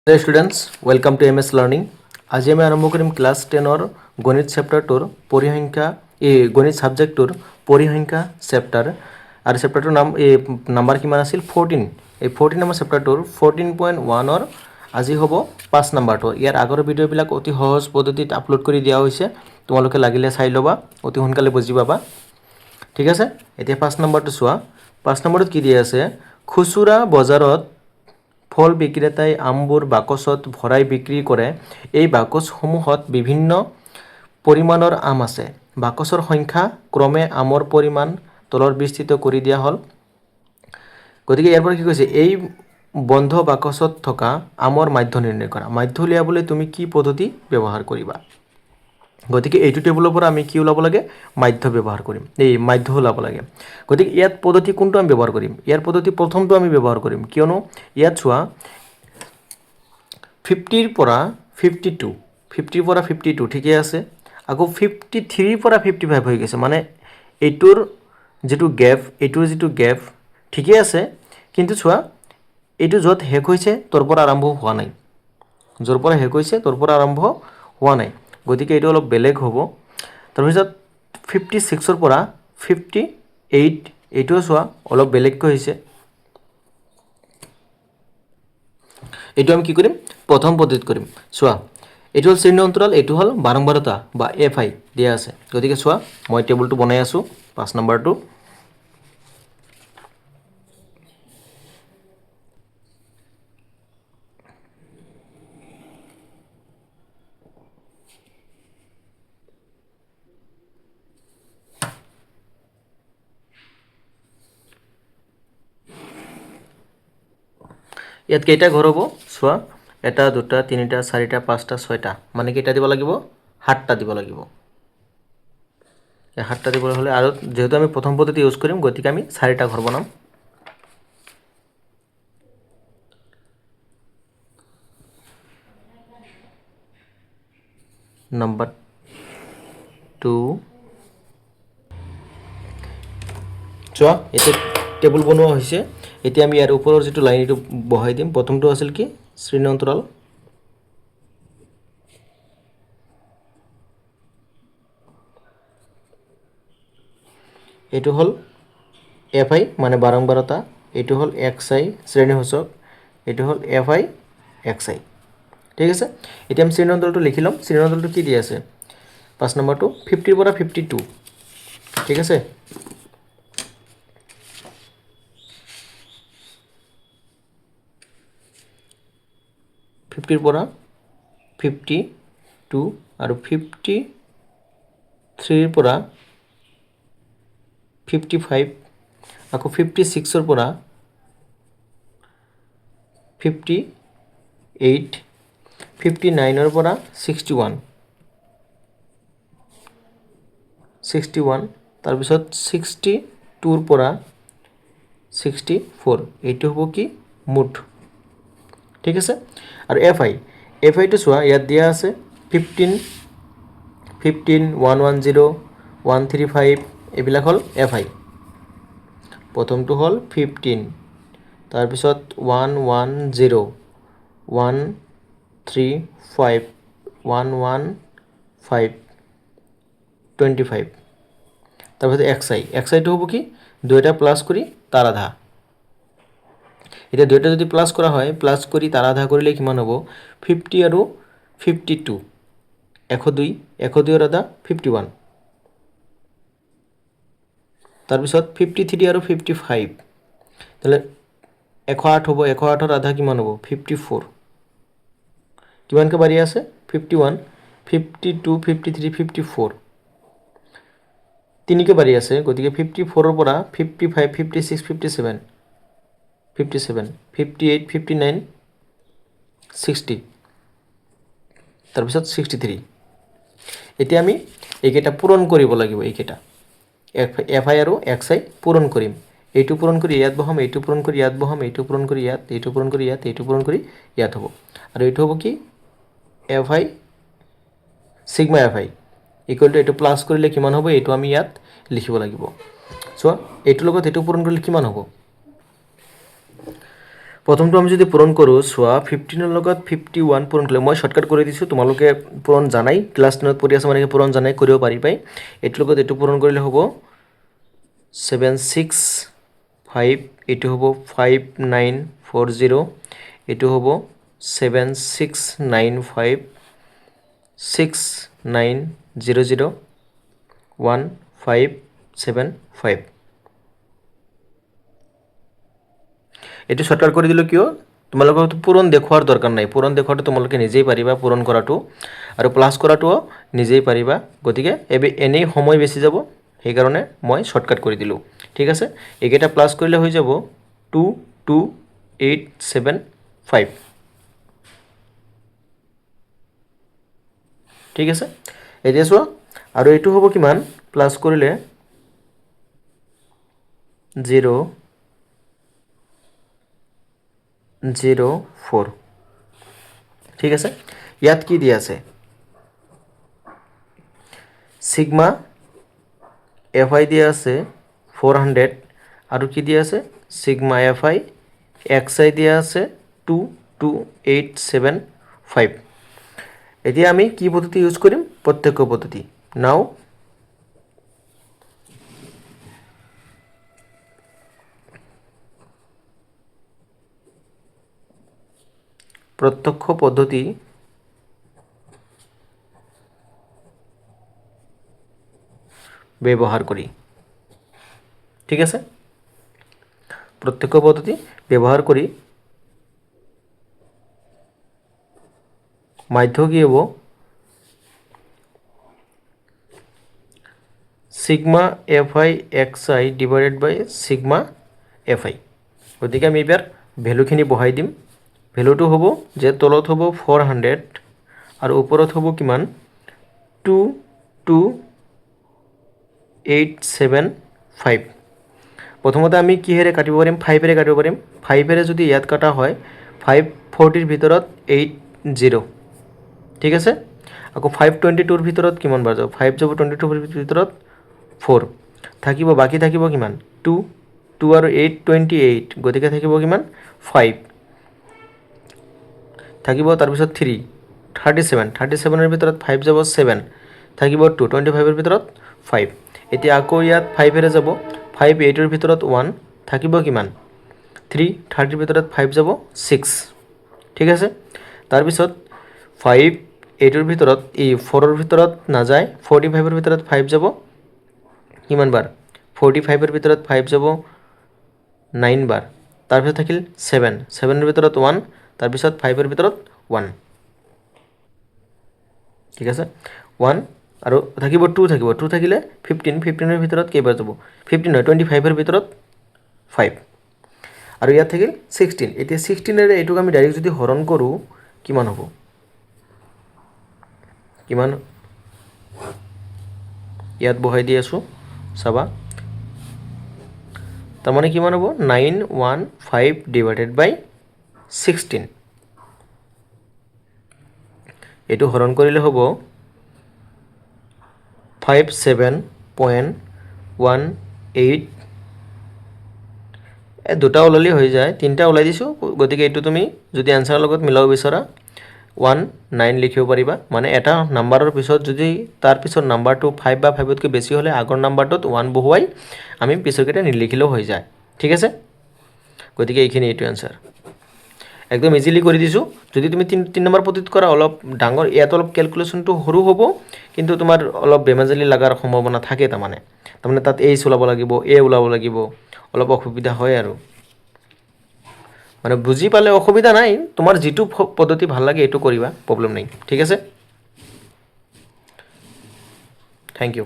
Hello students, welcome to MS Learning. আজি আমি আৰম্ভ কৰিম ক্লাছ 10ৰ গণিত চেপ্টাৰটোৰ পৰিসংখ্যা গণিত সাবজেক্টটোৰ পৰিসংখ্যা চেপ্টাৰ আৰু চেপ্টাৰটোৰ নাম নাম্বাৰ কিমান আছিল 14 এই 14 নম্বৰ চেপ্টাৰটোৰ 14.1ৰ আজি হ'ব 5 নম্বৰটো ইয়াৰ আগৰ ভিডিঅ'বিলাক অতি সহজ পদ্ধতিত আপলোড কৰি দিয়া হৈছে তোমালোকে লাগিলে চাই ল'বা অতি সোনকালে বুজি পাবা ঠিক আছে এতিয়া 5 নম্বৰটো চোৱা 5 নম্বৰত কি দিয়া আছে খুচুৰা বজাৰত ফল বিক্ৰেতাই আমবোৰ বাকচত ভৰাই বিক্ৰী কৰে এই বাকচসমূহত বিভিন্ন পৰিমাণৰ আম আছে বাকচৰ সংখ্যা ক্ৰমে আমৰ পৰিমাণ তলৰ বিস্তৃত কৰি দিয়া হ'ল গতিকে ইয়াৰ পৰা কি কৈছে এই বন্ধ বাকচত থকা আমৰ মাধ্য নিৰ্ণয় কৰা মাধ্য উলিয়াবলৈ তুমি কি পদ্ধতি ব্যৱহাৰ কৰিবা গতিকে এইটো টেবুলৰ পৰা আমি কি ওলাব লাগে মাধ্য ব্যৱহাৰ কৰিম এই মাধ্য ওলাব লাগে গতিকে ইয়াত পদ্ধতি কোনটো আমি ব্যৱহাৰ কৰিম ইয়াৰ পদ্ধতি প্ৰথমটো আমি ব্যৱহাৰ কৰিম কিয়নো ইয়াত চোৱা 50 ৰ পৰা 52 50 ৰ পৰা 52 ঠিকই আছে আকৌ 53 ৰ পৰা 55 হৈ গৈছে মানে এইটোৰ যেটো গ্যাপ ঠিকই আছে কিন্তু চোৱা এইটো যত হেক হৈছে তোৰ পৰা আৰম্ভ হোৱা নাই জৰ পৰা হেক হৈছে তোৰ পৰা আৰম্ভ হোৱা নাই গতিকে এইটো অলপ বেলেগ হ'ব তাৰ পিছত 56 ৰ পৰা 58 এইটো চোৱা অলপ বেলেগকৈ হৈছে এইটো আমি কি কৰিম প্ৰথম পদ্ধতিত কৰিম চোৱা এইটো হল শ্ৰেণী অন্তৰাল এইটো হল বাৰম্বাৰতা বা এফআই দিয়া আছে গতিকে চোৱা মই টেবুলটো বনাই আছো 5 নম্বৰটো ইয়াত কেইটা ঘৰ হ'ব চোৱা এটা দুটা তিনিটা চাৰিটা পাঁচটা ছয়টা মানে কেইটা দিব লাগিব 7টা দিব লাগিব এই 7টা দিব হলে আৰু যেহেতু আমি প্ৰথম পদ্ধতি ইউজ কৰিম গতিকে আমি 4টা ঘৰ বনাম নাম্বাৰ 2 চোৱা এটা টেবুল বনোৱা হৈছে এতিয়া আমি ইয়াৰ ওপৰৰ যেটো লাইন এটো বহাই দিম প্ৰথমটো আছিল কি শ্ৰেণী অন্তৰাল এটো হল এফআই মানে বাৰম্বাৰতা এটো হল এক্সআই শ্ৰেণী সূচক এটো হল এফআই এক্সআই ঠিক আছে এতিয়া আমি শ্ৰেণী অন্তৰালটো লিখি লম শ্ৰেণী অন্তৰালটো কি দি আছে 5 নম্বৰটো 50 ৰ পৰা 52 ঠিক আছে 50 ৰ পৰা 52 আৰু 53 ৰ পৰা 55 আকৌ 56 ৰ পৰা 58 59 ৰ পৰা 61 তাৰ পিছত 62 ৰ পৰা 64 এইটো হ'ব কি মুঠ ঠিক আছে আৰু এফআই টো চোৱা ইয়াত দিয়া আছে 15 110 135 এবিলাক হল এফআই প্ৰথমটো হল 15 তাৰ পিছত 110 135 115 25 তাৰ পিছত এক্সআই টো হ'ব কি দুইটা প্লাস কৰি তাৰ আধা এটা দুইটা যদি প্লাস কৰা হয় প্লাস কৰি তাৰ আধা কৰিলে কিমান হ'ব 50 আৰু 52 102 ৰ আধা 51 তাৰ পিছত 53 আৰু 55 তাহলে 108 হ'ব 108 ৰ আধা কিমান হ'ব 54 কিমানকৈ বাঢ়ি আছে 51 52 53 54 তিনিকৈ বাঢ়ি আছে গতিকে 54 ৰ পৰা 55 56 57 57 58 59 60 তাৰ পিছত 63 এতিয়া আমি এইকেইটা পূৰণ কৰিব লাগিব এইকেইটা এফআই আৰু এক্সআই পূৰণ কৰিম এইটো পূৰণ কৰি ইয়াত বহাম এইটো পূৰণ কৰি ইয়াত বহাম এইটো পূৰণ কৰি ইয়াত এইটো পূৰণ কৰি ইয়াত এইটো পূৰণ কৰি ইয়াত হ'ব আৰু এইটো হ'ব কি FI sigma FI equal to এইটো প্লাস কৰিলে কিমান হ'ব এইটো আমি ইয়াত লিখিব লাগিব সো এইটো লগত এইটো পূৰণ কৰিলে কিমান হ'ব প্ৰথমটো আমি যদি পূৰণ কৰোঁ চোৱা 15 লগত 51 পূৰণ কৰিলে মই শৰ্টকাট কৰি দিছোঁ তোমালোকে পূৰণ জানাই ক্লাছ 9ত পঢ়ি আছা মানে পূৰণ জানাই কৰিব পাৰিবাই এইটোৰ লগত এইটো পূৰণ কৰিলে হ'ব 765 এইটো হ'ব 5940 এইটো হ'ব 7695 6900 1575 এইটো শর্টকাট কৰি দিলো কিয় তোমালোকক পূৰণ দেখুৱাৰ দৰকাৰ নাই পূৰণ দেখুৱাটো তোমালোকে নিজেই পাৰিবা পূৰণ কৰাটো আৰু প্লাস কৰাটো নিজেই পাৰিবা গতিকে এনেই সময় বেছি যাব সেই কাৰণে মই শৰ্টকাট কৰি দিলো ঠিক আছে এইকেইটা প্লাস কৰিলে হৈ যাব 22875 ঠিক আছে এতিয়া চোৱা আৰু এইটো হ'ব কিমান প্লাস কৰিলে 004 ঠিক আছে ইয়াত কি দিয়া আছে সিগমা fi দিয়া আছে 400 আৰু কি দিয়া আছে সিগমা fi xi দিয়া আছে 22875 এতিয়া আমি কি পদ্ধতি ইউজ কৰিম প্ৰত্যক্ষ পদ্ধতি নাও প্রত্যক্ষ পদ্ধতি ব্যবহার করি ঠিক আছে প্রত্যক্ষ পদ্ধতি ব্যবহার করি মাধ্য কি হব সিগমা fi xi ডিভাইডেড বাই সিগমা fi গতিকে আমি এবাৰ ভ্যালুখিনি বহাই দিম ভ্যালুটো হ'ব যে তলত হ'ব 400 আৰু ওপৰত হ'ব কিমান 22875 প্ৰথমতে আমি কিহেৰে কাটিব পাৰিম 5 এৰে কাটিব পাৰিম 5 এৰে যদি ইয়াত কাটা হয় 540 ৰ ভিতৰত 80 ঠিক আছে আকৌ 522 ৰ ভিতৰত কিমান বাৰ যাব 5 যাব 22 ৰ ভিতৰত 4 থাকিব বাকি থাকিব কিমান 2 2 আৰু 8 28 গতিকে থাকিব কিমান 5 থাকিব তাৰ পিছত 3 37 ৰ ভিতৰত 5 যাব 7 থাকিব 2 25 ৰ ভিতৰত 5 এতিয়া আকৌ ইয়াত 5 এৰে যাব 5 8 ৰ ভিতৰত 1 থাকিব কিমান 3 30 ৰ ভিতৰত 5 যাব 6 ঠিক আছে তাৰ পিছত 5 8 ৰ ভিতৰত এই 4 ৰ ভিতৰত না যায় 45 ৰ ভিতৰত 5 যাব কিমান বাৰ 45 ৰ ভিতৰত 5 যাব 9 বাৰ তাৰ পিছত থাকিল 7 7 ৰ ভিতৰত 1 তাৰ পিছত 5 ৰ ভিতৰত 1 ঠিক আছে 1 আৰু থাকিব 2 থাকিব 2 থাকিলে 15 15 ৰ ভিতৰত কেইবাৰ যাব 15 নহয় 25 ৰ ভিতৰত 5 আৰু ইয়াত থাকিল 16 এতিয়া 16 এৰে এটোক আমি ডাইৰেক্ট যদি হৰণ কৰো কিমান হ'ব কিমান ইয়াত বহাই দি আছো চাবা তাৰ মানে কিমান হ'ব 915 ডিভাইডেড বাই 16 এটো হৰণ কৰিলে হ'ব 57.18 দুটা ওলালি হৈ যায় তিনটা ওলাই দিছো গতিকে এটো তুমি যদি আনসাৰৰ লগত মিলাব বিচৰা 19 লিখিব পাৰিবা মানে এটা নাম্বাৰৰ পিছত যদি তাৰ পিছত নাম্বাৰটো 5 বা 5 তকৈ বেছি হলে আগৰ নাম্বাৰটোত 1 বহুৱাই আমি পিছৰকেটা নিলিখিলেও হৈ যায় ঠিক আছে গতিকে এইখিনি এটো আনসাৰ একদম ইজিলি কৰি দিছো যদি তুমি 3 নম্বৰ পদ্ধতিত কৰা অলপ ডাঙৰ ইয়াত অলপ ক্যালকুলেশনটো সৰু হ'ব কিন্তু তোমাৰ অলপ বেমাজলি লাগাৰ সম্ভাৱনা থাকে তাৰমানে তাত এই ওলাব লাগিব এ ওলাব লাগিব অলপ অসুবিধা হয় আৰু মানে বুজি পালে অসুবিধা নাই তোমাৰ যেটো পদ্ধতি ভাল লাগে এটো কৰিবা প্ৰবলেম নাই ঠিক আছে থ্যাংক ইউ